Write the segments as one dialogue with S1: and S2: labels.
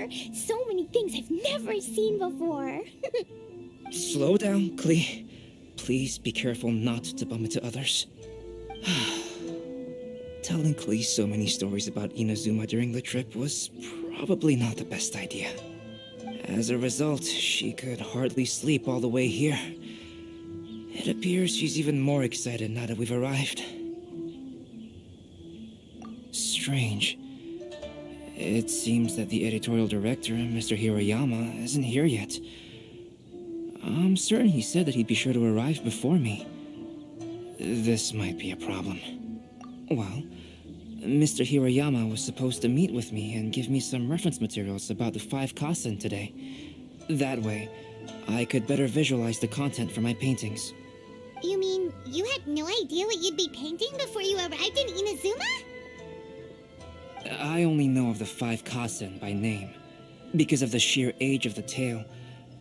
S1: water. So many things I've never seen before.
S2: Slow down, Klee. Please be careful not to bump into others. Telling Klee so many stories about Inazuma during the trip was probably not the best idea. As a result, she could hardly sleep all the way here. It appears she's even more excited now that we've arrived. Strange. It seems that the editorial director, Mr. Hiroyama, isn't here yet. I'm certain he said that he'd be sure to arrive before me. This might be a problem. Well, Mr. Hiroyama was supposed to meet with me and give me some reference materials about the 5 Kasen today. That way, I could better visualize the content for my paintings.
S1: You mean you had no idea what you'd be painting before you arrived in Inazuma?
S2: I only know of the 5 Kasen by name. Because of the sheer age of the tale,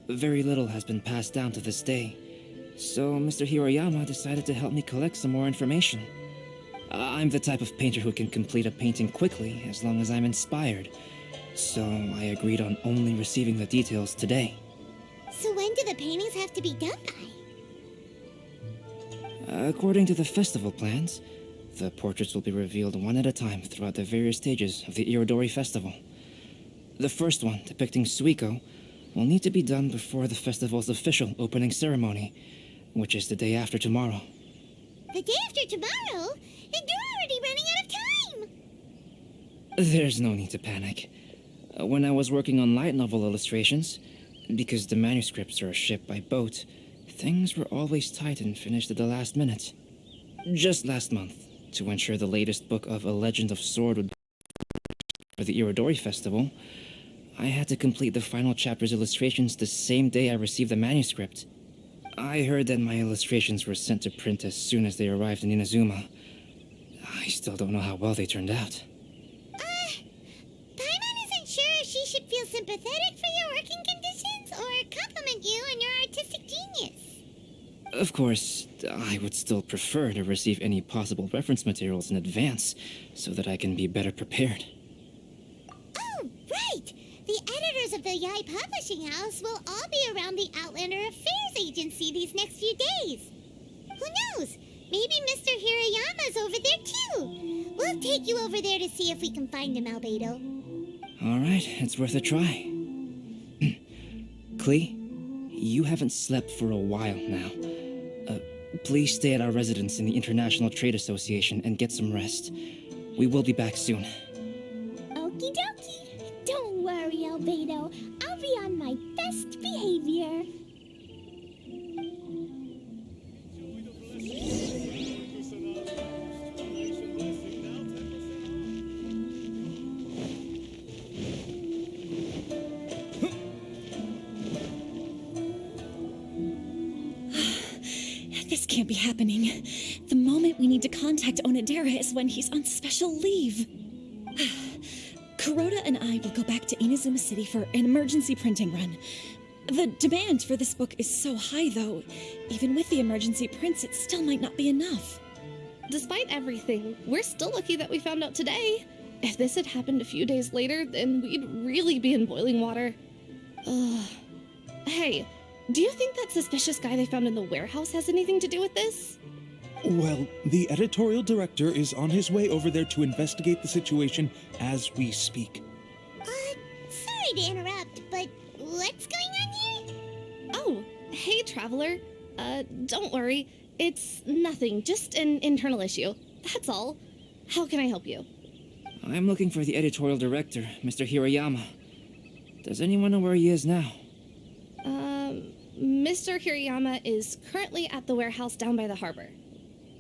S2: very little has been passed down to this day. So Mr. Hiroyama decided to help me collect some more information. I'm the type of painter who can complete a painting quickly as long as I'm inspired. So I agreed on only receiving the details today.
S1: So when do the paintings have to be done by?
S2: According to the festival plans, the portraits will be revealed one at a time throughout the various stages of the Irodori Festival. The first one, depicting Suikou, will need to be done before the festival's official opening ceremony, which is the day after tomorrow.
S1: The day after tomorrow? And you're already running out of time!
S2: There's no need to panic. When I was working on light novel illustrations, because the manuscripts are shipped by boat, things were always tight and finished at the last minute. Just last month, to ensure the latest book of A Legend of Sword would be for the Irodori Festival, I had to complete the final chapter's illustrations the same day I received the manuscript. I heard that my illustrations were sent to print as soon as they arrived in Inazuma. I still don't know how well they turned out.
S1: Paimon isn't sure she should feel sympathetic for your working conditions or compliment you on your artistic genius.
S2: Of course, I would still prefer to receive any possible reference materials in advance so that I can be better prepared.
S1: Oh, right! The editors of the Yai Publishing House will all be around the Outlander Affairs Agency these next few days. Who knows? Maybe Mr. Hirayama's over there too. We'll take you over there to see if we can find him, Albedo.
S2: All right, it's worth a try. Klee, you haven't slept for a while now. Please stay at our residence in the International Trade Association and get some rest. We will be back soon.
S1: Okie dokie. Don't worry, Albedo. I'll be on my best behavior.
S3: This can't be happening. The moment we need to contact Onodera is when he's on special leave. Kuroda and I will go back to Inazuma City for an emergency printing run. The demand for this book is so high, though. Even with the emergency prints, it still might not be enough.
S4: Despite everything, we're still lucky that we found out today. If this had happened a few days later, then we'd really be in boiling water. Hey, do you think that suspicious guy they found in the warehouse has anything to do with this?
S5: Well, the editorial director is on his way over there to investigate the situation as we speak.
S1: Sorry to interrupt, but what's going on here?
S4: Oh, hey, Traveler. Don't worry. It's nothing, just an internal issue. That's all. How can I help you?
S2: I'm looking for the editorial director, Mr. Hiroyama. Does anyone know where he is now?
S4: Mr. Hirayama is currently at the warehouse down by the harbor.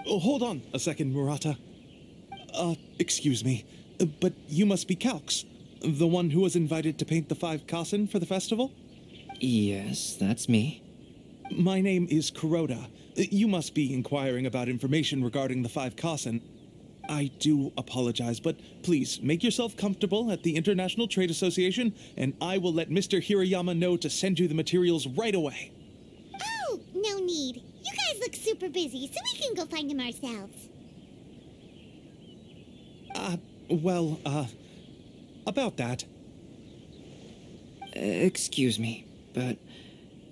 S5: Oh, hold on a second, Murata. Excuse me, but you must be Calx, the one who was invited to paint the 5 Kasen for the festival?
S2: Yes, that's me.
S5: My name is Kuroda. You must be inquiring about information regarding the 5 Kasen. I do apologize, but please make yourself comfortable at the International Trade Association, and I will let Mr. Hirayama know to send you the materials right away.
S1: Oh, no need. You guys look super busy, so we can go find him ourselves.
S5: About that.
S2: Excuse me, but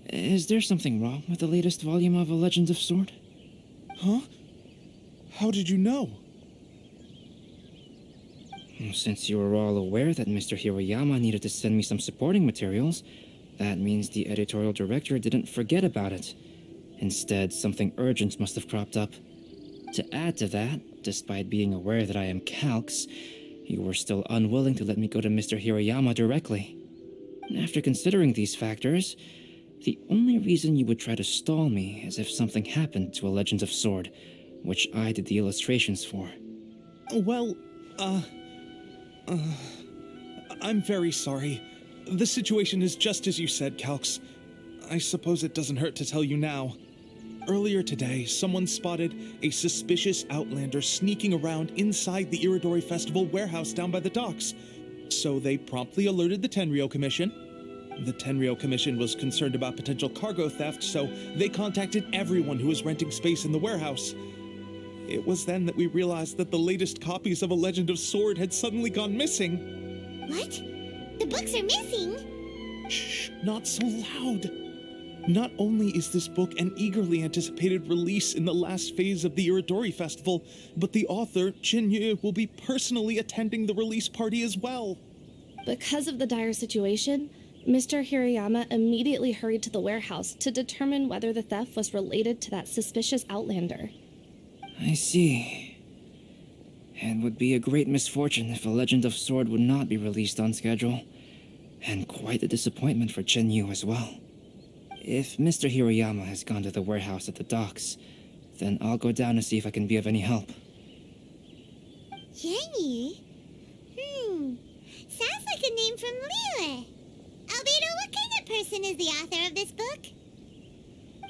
S2: is there something wrong with the latest volume of A Legend of Sword?
S5: Huh? How did you know?
S2: Since you were all aware that Mr. Hiroyama needed to send me some supporting materials, that means the editorial director didn't forget about it. Instead, something urgent must have cropped up. To add to that, despite being aware that I am Calx, you were still unwilling to let me go to Mr. Hiroyama directly. After considering these factors, the only reason you would try to stall me is if something happened to A Legend of Sword, which I did the illustrations for.
S5: Well, I'm very sorry. The situation is just as you said, Calx. I suppose it doesn't hurt to tell you now. Earlier today, someone spotted a suspicious outlander sneaking around inside the Iridori Festival warehouse down by the docks. So they promptly alerted the Tenryou Commission. The Tenryou Commission was concerned about potential cargo theft, so they contacted everyone who was renting space in the warehouse. It was then that we realized that the latest copies of A Legend of Sword had suddenly gone missing.
S1: What? The books are missing?
S5: Shh, not so loud. Not only is this book an eagerly anticipated release in the last phase of the Iridori Festival, but the author, Jinyu, will be personally attending the release party as well.
S4: Because of the dire situation, Mr. Hiroyama immediately hurried to the warehouse to determine whether the theft was related to that suspicious outlander.
S2: I see. It would be a great misfortune if A Legend of Sword would not be released on schedule, and quite a disappointment for Jinyu as well. If Mr. Hiroyama has gone to the warehouse at the docks, then I'll go down to see if I can be of any help.
S1: Jenny? Sounds like a name from Liyue. Albedo, what kind of person is the author of this book?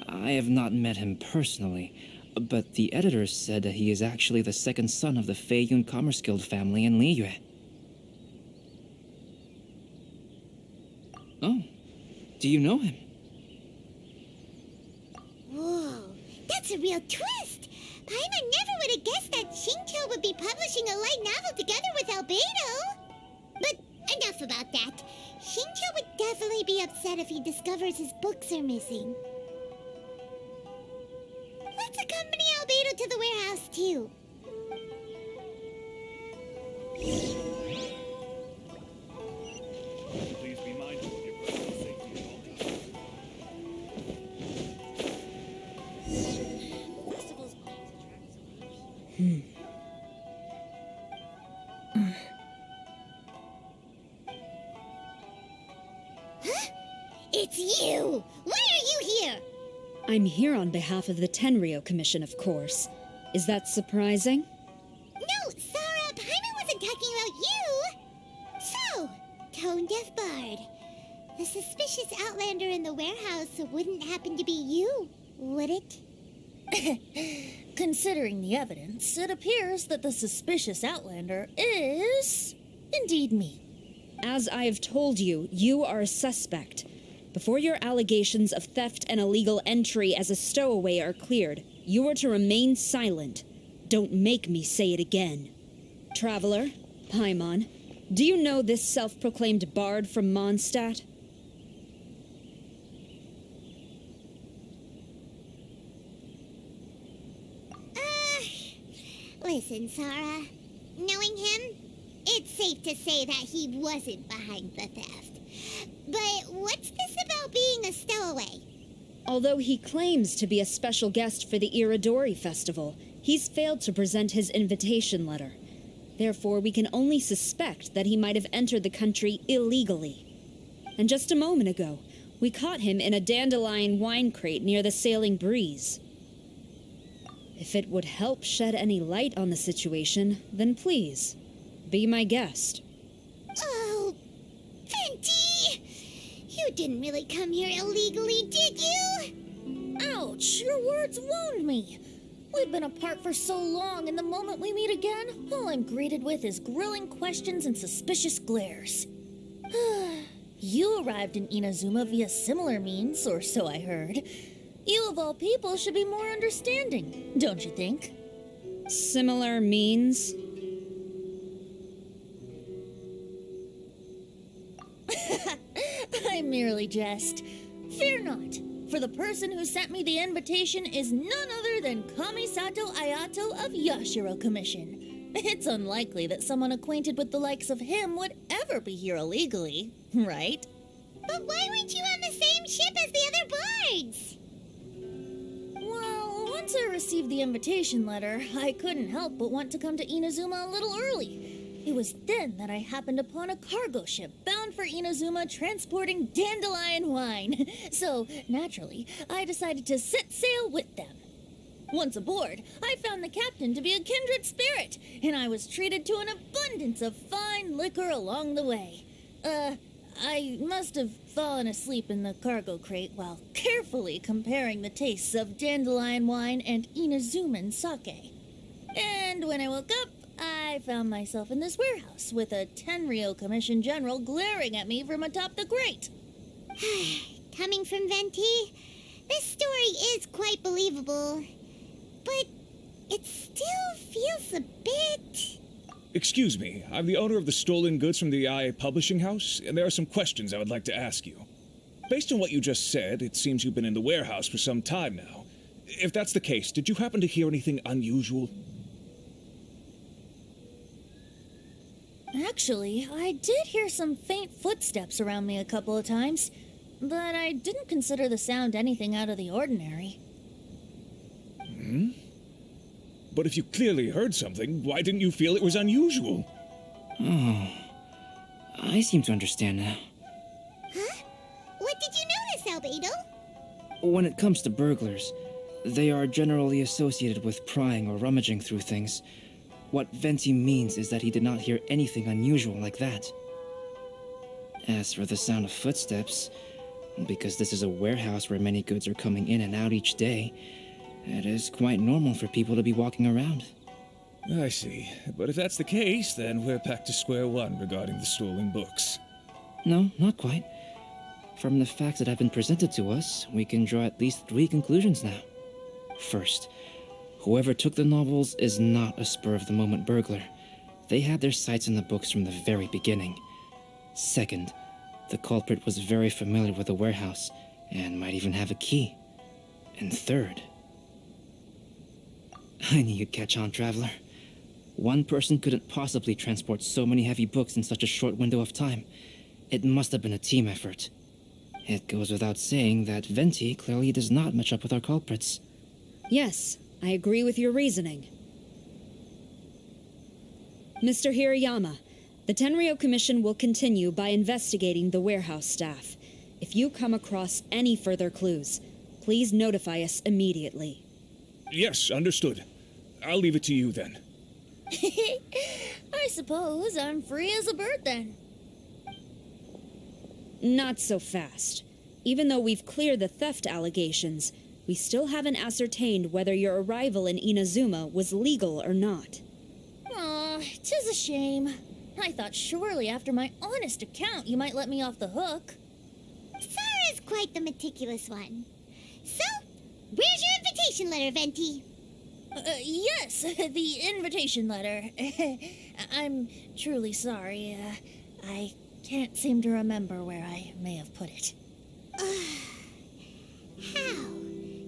S2: I have not met him personally, but the editors said that he is actually the second son of the Feiyun Commerce Guild family in Liyue. Oh, do you know him?
S1: Whoa, that's a real twist! Paimon never would have guessed that Tincture would be publishing a light novel together with Albedo! But enough about that. Tincture would definitely be upset if he discovers his books are missing. Let's accompany Albedo to the warehouse, too.
S5: Please be mindful of your personal safety at all times.
S1: It's you! Why are you here?
S3: I'm here on behalf of the Tenryou Commission, of course. Is that surprising?
S1: No, Sarah, Paimon wasn't talking about you! So, Tone-Deaf Bard. The suspicious outlander in the warehouse wouldn't happen to be you, would it?
S6: Considering the evidence, it appears that the suspicious outlander is indeed me.
S3: As I have told you, you are a suspect. Before your allegations of theft and illegal entry as a stowaway are cleared, you are to remain silent. Don't make me say it again. Traveler, Paimon, do you know this self-proclaimed bard from Mondstadt?
S1: Listen, Sarah. Knowing him, it's safe to say that he wasn't behind the theft. But what's this about being a stowaway?
S3: Although he claims to be a special guest for the Iridori Festival, he's failed to present his invitation letter. Therefore, we can only suspect that he might have entered the country illegally. And just a moment ago, we caught him in a dandelion wine crate near the Sailing Breeze. If it would help shed any light on the situation, then please, be my guest.
S1: Oh, Fenty! You didn't really come here illegally, did you?
S6: Ouch, your words wound me. We've been apart for so long, and the moment we meet again, all I'm greeted with is grilling questions and suspicious glares. You arrived in Inazuma via similar means, or so I heard. You of all people should be more understanding, don't you think?
S3: Similar means?
S6: I merely jest. Fear not, for the person who sent me the invitation is none other than Kamisato Ayato of Yashiro Commission. It's unlikely that someone acquainted with the likes of him would ever be here illegally, right?
S1: But why weren't you on the same ship as the other bards?
S6: Well, once I received the invitation letter, I couldn't help but want to come to Inazuma a little early. It was then that I happened upon a cargo ship bound for Inazuma transporting dandelion wine. So, naturally, I decided to set sail with them. Once aboard, I found the captain to be a kindred spirit, and I was treated to an abundance of fine liquor along the way. I must have fallen asleep in the cargo crate while carefully comparing the tastes of dandelion wine and Inazuman sake. And when I woke up, I found myself in this warehouse with a Tenryou Commission general glaring at me from atop the grate.
S1: Coming from Venti, this story is quite believable. But it still feels a bit...
S7: Excuse me, I'm the owner of the stolen goods from the IA publishing house, and there are some questions I would like to ask you. Based on what you just said, it seems you've been in the warehouse for some time now. If that's the case, did you happen to hear anything unusual?
S6: Actually, I did hear some faint footsteps around me a couple of times, but I didn't consider the sound anything out of the ordinary.
S7: But if you clearly heard something, why didn't you feel it was unusual?
S2: Oh, I seem to understand now.
S1: Huh? What did you notice, Albedo?
S2: When it comes to burglars, they are generally associated with prying or rummaging through things. What Venti means is that he did not hear anything unusual like that. As for the sound of footsteps, because this is a warehouse where many goods are coming in and out each day, it is quite normal for people to be walking around.
S7: I see. But if that's the case, then we're back to square one regarding the stolen books.
S2: No, not quite. From the facts that have been presented to us, we can draw at least 3 conclusions now. First, whoever took the novels is not a spur-of-the-moment burglar. They had their sights on the books from the very beginning. Second, the culprit was very familiar with the warehouse, and might even have a key. And third... I knew you'd catch on, Traveler. One person couldn't possibly transport so many heavy books in such a short window of time. It must have been a team effort. It goes without saying that Venti clearly does not match up with our culprits.
S3: Yes, I agree with your reasoning. Mr. Hirayama, the Tenryou Commission will continue by investigating the warehouse staff. If you come across any further clues, please notify us immediately.
S7: Yes, understood. I'll leave it to you then.
S6: I suppose I'm free as a bird then.
S3: Not so fast. Even though we've cleared the theft allegations, we still haven't ascertained whether your arrival in Inazuma was legal or not.
S6: Aw, 'tis a shame. I thought surely after my honest account you might let me off the hook.
S1: Sara's quite the meticulous one. So, where's your invitation letter, Venti?
S6: Yes, the invitation letter. I'm truly sorry. I can't seem to remember where I may have put it.
S1: How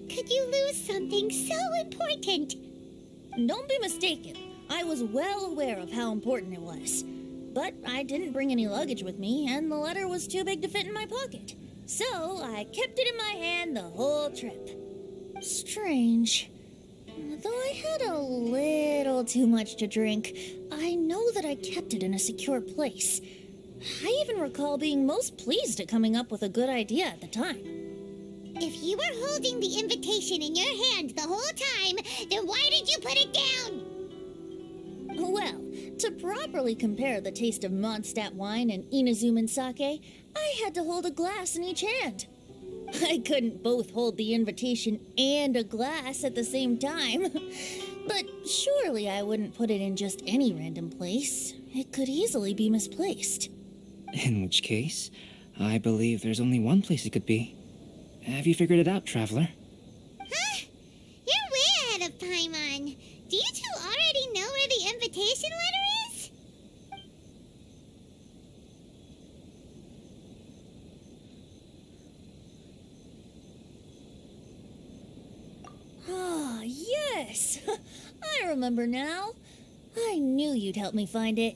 S1: could you lose something so important?
S6: Don't be mistaken. I was well aware of how important it was. But I didn't bring any luggage with me, and the letter was too big to fit in my pocket. So I kept it in my hand the whole trip. Strange. Though I had a little too much to drink, I know that I kept it in a secure place. I even recall being most pleased at coming up with a good idea at the time.
S1: If you were holding the invitation in your hand the whole time, then why did you put it down?
S6: Well, to properly compare the taste of Mondstadt wine and Inazuman sake, I had to hold a glass in each hand. I couldn't both hold the invitation and a glass at the same time. But surely I wouldn't put it in just any random place. It could easily be misplaced.
S2: In which case, I believe there's only one place it could be. Have you figured it out, Traveler?
S1: Huh? You're way ahead of Paimon. Do you two already know where the invitation letter is?
S6: Yes! I remember now. I knew you'd help me find it.